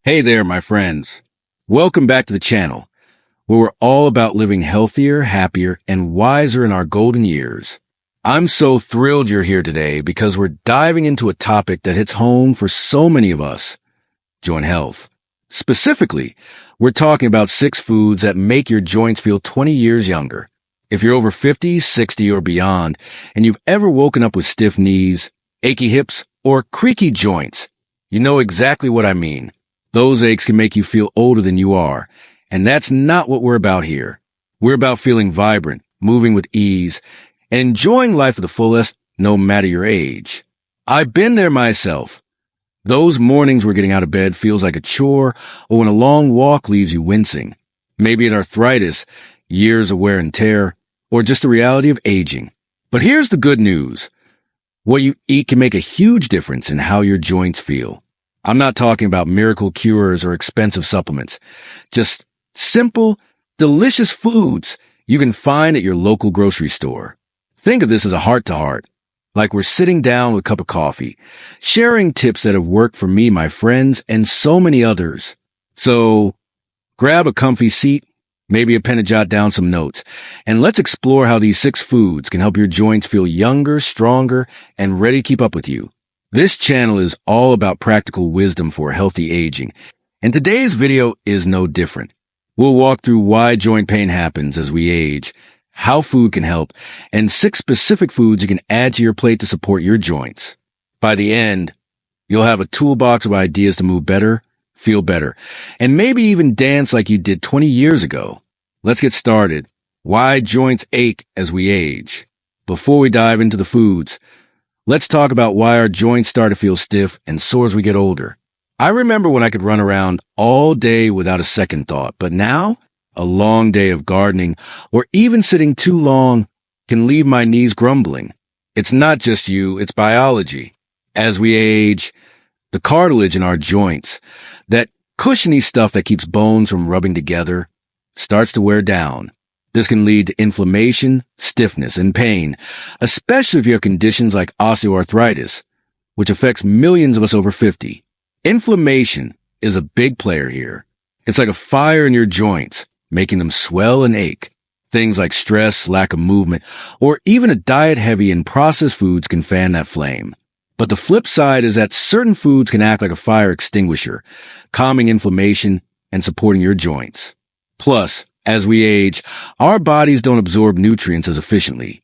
Hey there, my friends. Welcome back to the channel, where we're all about living healthier, happier, and wiser in our golden years. I'm so thrilled you're here today because we're diving into a topic that hits home for so many of us: joint health. Specifically, we're talking about 6 foods that make your joints feel 20 years younger. If you're over 50, 60, or beyond, and you've ever woken up with stiff knees, achy hips, or creaky joints, you know exactly what I mean. Those aches can make you feel older than you are, and that's not what we're about here. We're about feeling vibrant, moving with ease, and enjoying life to the fullest, no matter your age. I've been there myself. Those mornings where getting out of bed feels like a chore, or when a long walk leaves you wincing. Maybe an arthritis, years of wear and tear, or just the reality of aging. But here's the good news. What you eat can make a huge difference in how your joints feel. I'm not talking about miracle cures or expensive supplements. Just simple, delicious foods you can find at your local grocery store. Think of this as a heart-to-heart, like we're sitting down with a cup of coffee, sharing tips that have worked for me, my friends, and so many others. So grab a comfy seat, maybe a pen to jot down some notes, and let's explore how these 6 foods can help your joints feel younger, stronger, and ready to keep up with you. This channel is all about practical wisdom for healthy aging, and today's video is no different. We'll walk through why joint pain happens as we age, how food can help, and 6 specific foods you can add to your plate to support your joints. By the end, you'll have a toolbox of ideas to move better, feel better, and maybe even dance like you did 20 years ago. Let's get started. Why joints ache as we age. Before we dive into the foods, let's talk about why our joints start to feel stiff and sore as we get older. I remember when I could run around all day without a second thought, but now a long day of gardening or even sitting too long can leave my knees grumbling. It's not just you, it's biology. As we age, the cartilage in our joints, that cushiony stuff that keeps bones from rubbing together, starts to wear down. This can lead to inflammation, stiffness, and pain, especially if you have conditions like osteoarthritis, which affects millions of us over 50. Inflammation is a big player here. It's like a fire in your joints, making them swell and ache. Things like stress, lack of movement, or even a diet heavy in processed foods can fan that flame. But the flip side is that certain foods can act like a fire extinguisher, calming inflammation and supporting your joints. Plus, as we age, our bodies don't absorb nutrients as efficiently.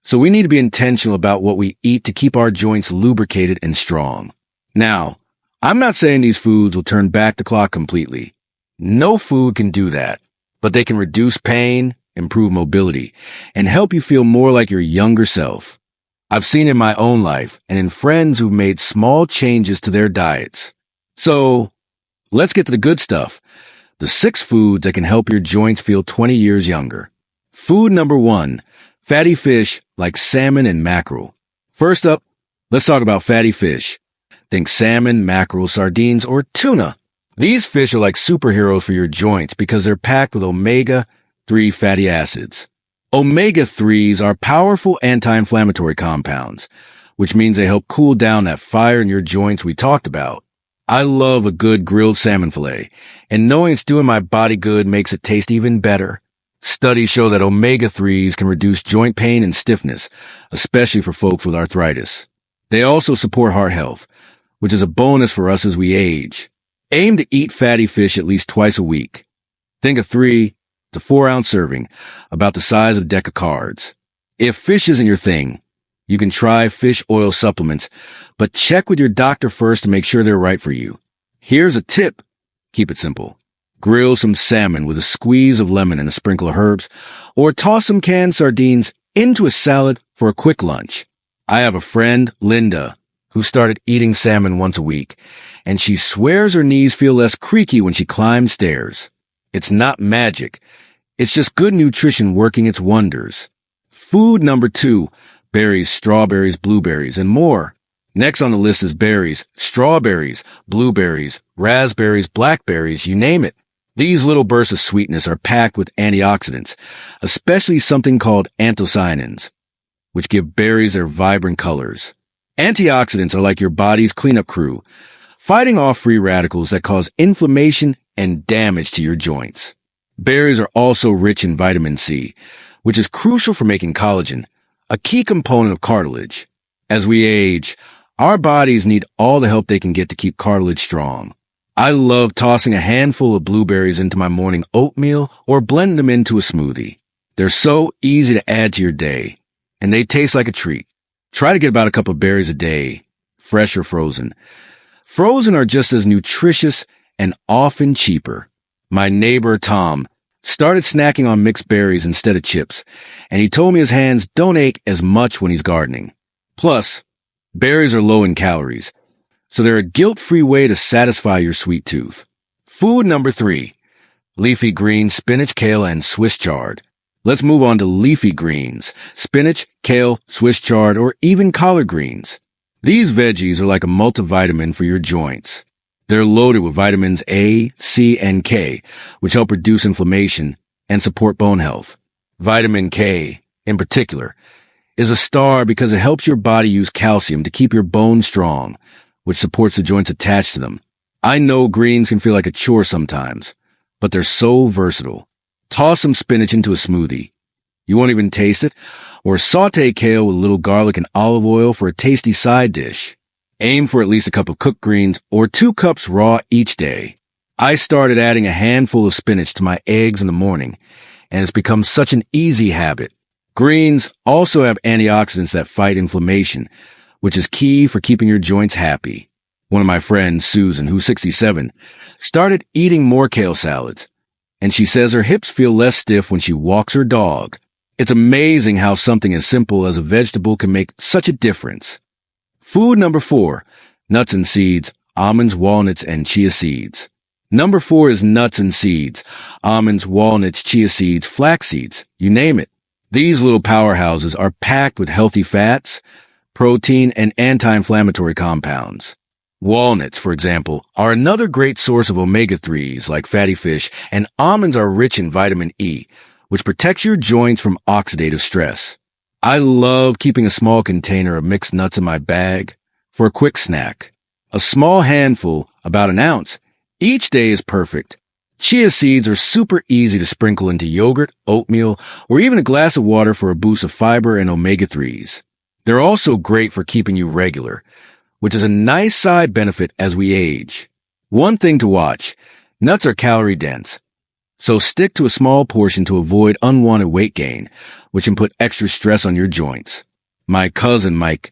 So we need to be intentional about what we eat to keep our joints lubricated and strong. Now, I'm not saying these foods will turn back the clock completely. No food can do that, but they can reduce pain, improve mobility, and help you feel more like your younger self. I've seen in my own life and in friends who've made small changes to their diets. So, let's get to the good stuff. The 6 foods that can help your joints feel 20 years younger. Food number 1, fatty fish like salmon and mackerel. First up, let's talk about fatty fish. Think salmon, mackerel, sardines, or tuna. These fish are like superheroes for your joints because they're packed with omega-3 fatty acids. Omega-3s are powerful anti-inflammatory compounds, which means they help cool down that fire in your joints we talked about. I love a good grilled salmon fillet, and knowing it's doing my body good makes it taste even better. Studies show that omega-3s can reduce joint pain and stiffness, especially for folks with arthritis. They also support heart health, which is a bonus for us as we age. Aim to eat fatty fish at least twice a week. Think of 3 to 4 ounce serving, about the size of a deck of cards. If fish isn't your thing, you can try fish oil supplements, but check with your doctor first to make sure they're right for you. Here's a tip. Keep it simple. Grill some salmon with a squeeze of lemon and a sprinkle of herbs, or toss some canned sardines into a salad for a quick lunch. I have a friend, Linda, who started eating salmon once a week, and she swears her knees feel less creaky when she climbs stairs. It's not magic. It's just good nutrition working its wonders. Food number 2, berries, strawberries, blueberries, and more. Next on the list is berries, strawberries, blueberries, raspberries, blackberries, you name it. These little bursts of sweetness are packed with antioxidants, especially something called anthocyanins, which give berries their vibrant colors. Antioxidants are like your body's cleanup crew, fighting off free radicals that cause inflammation and damage to your joints. Berries are also rich in vitamin C, which is crucial for making collagen, a key component of cartilage. As we age, our bodies need all the help they can get to keep cartilage strong. I love tossing a handful of blueberries into my morning oatmeal or blending them into a smoothie. They're so easy to add to your day, and they taste like a treat. Try to get about a cup of berries a day, fresh or frozen. Frozen are just as nutritious and often cheaper. My neighbor, Tom, started snacking on mixed berries instead of chips, and he told me his hands don't ache as much when he's gardening. Plus, berries are low in calories, so they're a guilt-free way to satisfy your sweet tooth. Food number 3, leafy greens, spinach, kale, and Swiss chard. Let's move on to leafy greens, spinach, kale, Swiss chard, or even collard greens. These veggies are like a multivitamin for your joints. They're loaded with vitamins A, C, and K, which help reduce inflammation and support bone health. Vitamin K, in particular, is a star because it helps your body use calcium to keep your bones strong, which supports the joints attached to them. I know greens can feel like a chore sometimes, but they're so versatile. Toss some spinach into a smoothie. You won't even taste it, or saute kale with a little garlic and olive oil for a tasty side dish. Aim for at least a cup of cooked greens or 2 cups raw each day. I started adding a handful of spinach to my eggs in the morning, and it's become such an easy habit. Greens also have antioxidants that fight inflammation, which is key for keeping your joints happy. One of my friends, Susan, who's 67, started eating more kale salads, and she says her hips feel less stiff when she walks her dog. It's amazing how something as simple as a vegetable can make such a difference. Food number 4, nuts and seeds, almonds, walnuts, and chia seeds. Number 4 is nuts and seeds, almonds, walnuts, chia seeds, flax seeds, you name it. These little powerhouses are packed with healthy fats, protein, and anti-inflammatory compounds. Walnuts, for example, are another great source of omega-3s like fatty fish, and almonds are rich in vitamin E, which protects your joints from oxidative stress. I love keeping a small container of mixed nuts in my bag for a quick snack. A small handful, about an ounce, each day is perfect. Chia seeds are super easy to sprinkle into yogurt, oatmeal, or even a glass of water for a boost of fiber and omega-3s. They're also great for keeping you regular, which is a nice side benefit as we age. One thing to watch, nuts are calorie dense, so stick to a small portion to avoid unwanted weight gain, which can put extra stress on your joints. My cousin, Mike,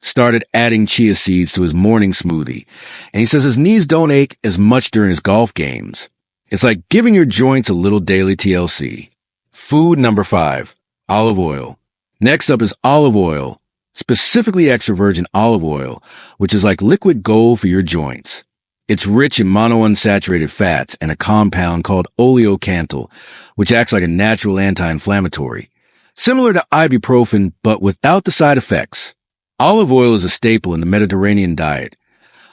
started adding chia seeds to his morning smoothie, and he says his knees don't ache as much during his golf games. It's like giving your joints a little daily TLC. Food number 5, olive oil. Next up is olive oil, specifically extra virgin olive oil, which is like liquid gold for your joints. It's rich in monounsaturated fats and a compound called oleocanthal, which acts like a natural anti-inflammatory, similar to ibuprofen but without the side effects. Olive oil is a staple in the Mediterranean diet,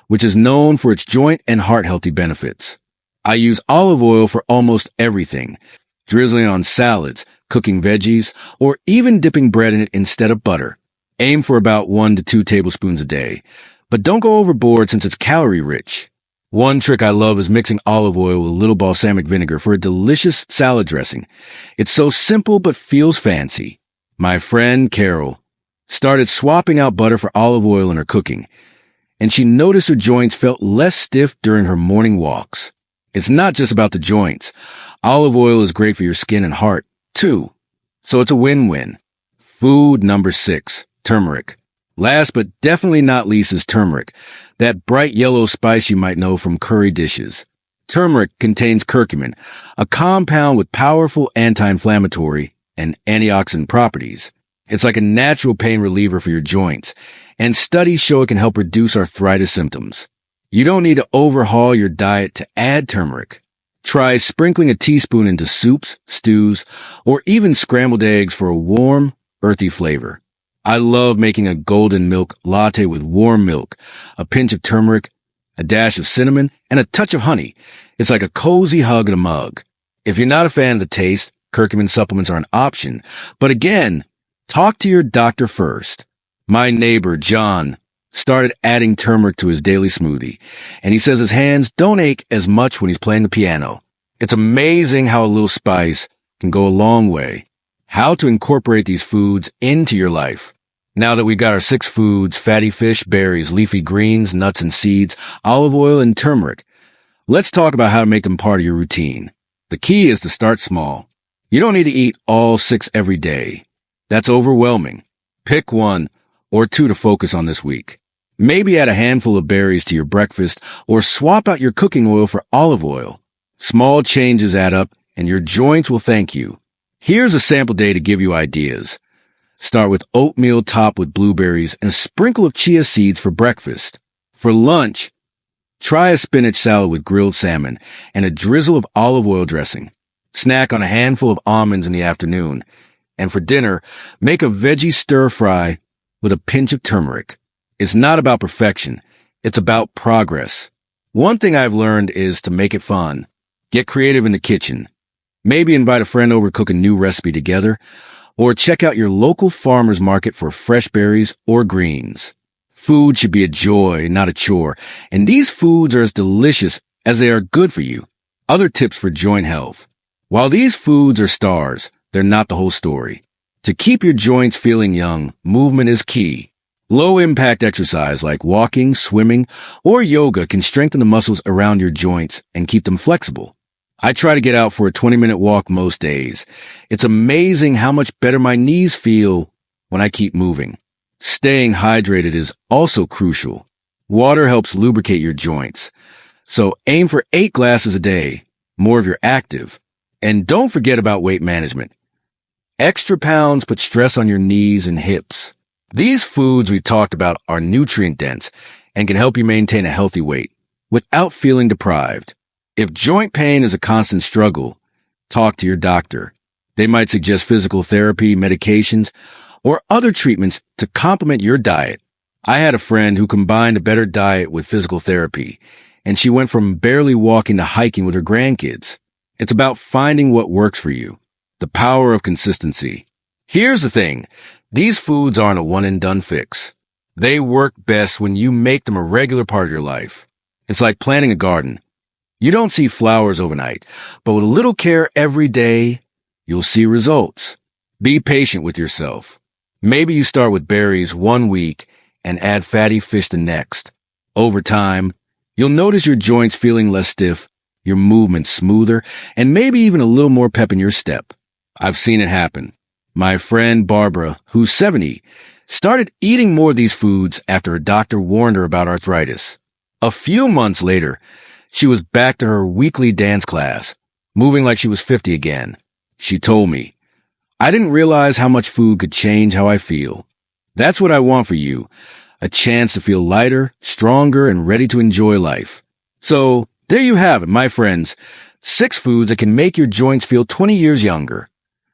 which is known for its joint and heart-healthy benefits. I use olive oil for almost everything, drizzling on salads, cooking veggies, or even dipping bread in it instead of butter. Aim for about 1 to 2 tablespoons a day, but don't go overboard since it's calorie-rich. One trick I love is mixing olive oil with a little balsamic vinegar for a delicious salad dressing. It's so simple but feels fancy. My friend Carol started swapping out butter for olive oil in her cooking, and she noticed her joints felt less stiff during her morning walks. It's not just about the joints. Olive oil is great for your skin and heart, too. So it's a win-win. Food number 6, turmeric. Last but definitely not least is turmeric, that bright yellow spice you might know from curry dishes. Turmeric contains curcumin, a compound with powerful anti-inflammatory and antioxidant properties. It's like a natural pain reliever for your joints, and studies show it can help reduce arthritis symptoms. You don't need to overhaul your diet to add turmeric. Try sprinkling a teaspoon into soups, stews, or even scrambled eggs for a warm, earthy flavor. I love making a golden milk latte with warm milk, a pinch of turmeric, a dash of cinnamon, and a touch of honey. It's like a cozy hug in a mug. If you're not a fan of the taste, curcumin supplements are an option. But again, talk to your doctor first. My neighbor, John, started adding turmeric to his daily smoothie, and he says his hands don't ache as much when he's playing the piano. It's amazing how a little spice can go a long way. How to incorporate these foods into your life. Now that we got our 6 foods, fatty fish, berries, leafy greens, nuts and seeds, olive oil, and turmeric, let's talk about how to make them part of your routine. The key is to start small. You don't need to eat all 6 every day. That's overwhelming. Pick 1 or 2 to focus on this week. Maybe add a handful of berries to your breakfast or swap out your cooking oil for olive oil. Small changes add up and your joints will thank you. Here's a sample day to give you ideas. Start with oatmeal topped with blueberries and a sprinkle of chia seeds for breakfast. For lunch, try a spinach salad with grilled salmon and a drizzle of olive oil dressing. Snack on a handful of almonds in the afternoon. And for dinner, make a veggie stir fry with a pinch of turmeric. It's not about perfection. It's about progress. One thing I've learned is to make it fun. Get creative in the kitchen. Maybe invite a friend over to cook a new recipe together, or check out your local farmer's market for fresh berries or greens. Food should be a joy, not a chore, and these foods are as delicious as they are good for you. Other tips for joint health. While these foods are stars, they're not the whole story. To keep your joints feeling young, movement is key. Low-impact exercise like walking, swimming, or yoga can strengthen the muscles around your joints and keep them flexible. I try to get out for a 20-minute walk most days. It's amazing how much better my knees feel when I keep moving. Staying hydrated is also crucial. Water helps lubricate your joints. So aim for 8 glasses a day, more if you're active. And don't forget about weight management. Extra pounds put stress on your knees and hips. These foods we talked about are nutrient-dense and can help you maintain a healthy weight without feeling deprived. If joint pain is a constant struggle, talk to your doctor. They might suggest physical therapy, medications, or other treatments to complement your diet. I had a friend who combined a better diet with physical therapy, and she went from barely walking to hiking with her grandkids. It's about finding what works for you. The power of consistency. Here's the thing. These foods aren't a one-and-done fix. They work best when you make them a regular part of your life. It's like planting a garden. You don't see flowers overnight, but with a little care every day, you'll see results. Be patient with yourself. Maybe you start with berries 1 week and add fatty fish the next. Over time, you'll notice your joints feeling less stiff, your movement smoother, and maybe even a little more pep in your step. I've seen it happen. My friend Barbara, who's 70, started eating more of these foods after a doctor warned her about arthritis. A few months later, she was back to her weekly dance class, moving like she was 50 again. She told me, "I didn't realize how much food could change how I feel." That's what I want for you, a chance to feel lighter, stronger, and ready to enjoy life. So, there you have it, my friends. 6 foods that can make your joints feel 20 years younger.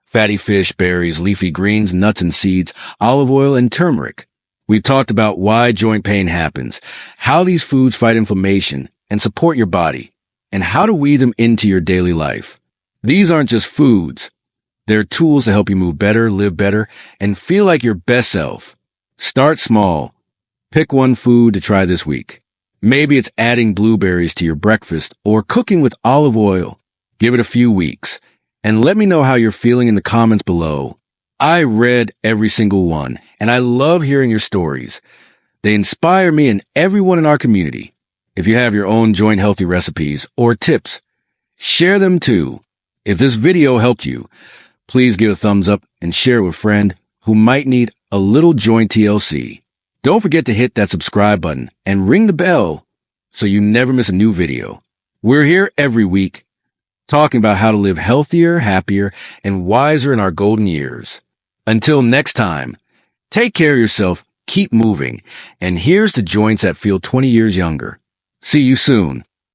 Fatty fish, berries, leafy greens, nuts and seeds, olive oil, and turmeric. We've talked about why joint pain happens, how these foods fight inflammation and support your body, and how to weave them into your daily life. These aren't just foods. They're tools to help you move better, live better, and feel like your best self. Start small. Pick 1 food to try this week. Maybe it's adding blueberries to your breakfast or cooking with olive oil. Give it a few weeks, and let me know how you're feeling in the comments below. I read every single one, and I love hearing your stories. They inspire me and everyone in our community. If you have your own joint healthy recipes or tips, share them too. If this video helped you, please give a thumbs up and share it with a friend who might need a little joint TLC. Don't forget to hit that subscribe button and ring the bell so you never miss a new video. We're here every week talking about how to live healthier, happier, and wiser in our golden years. Until next time, take care of yourself, keep moving, and here's to joints that feel 20 years younger. See you soon.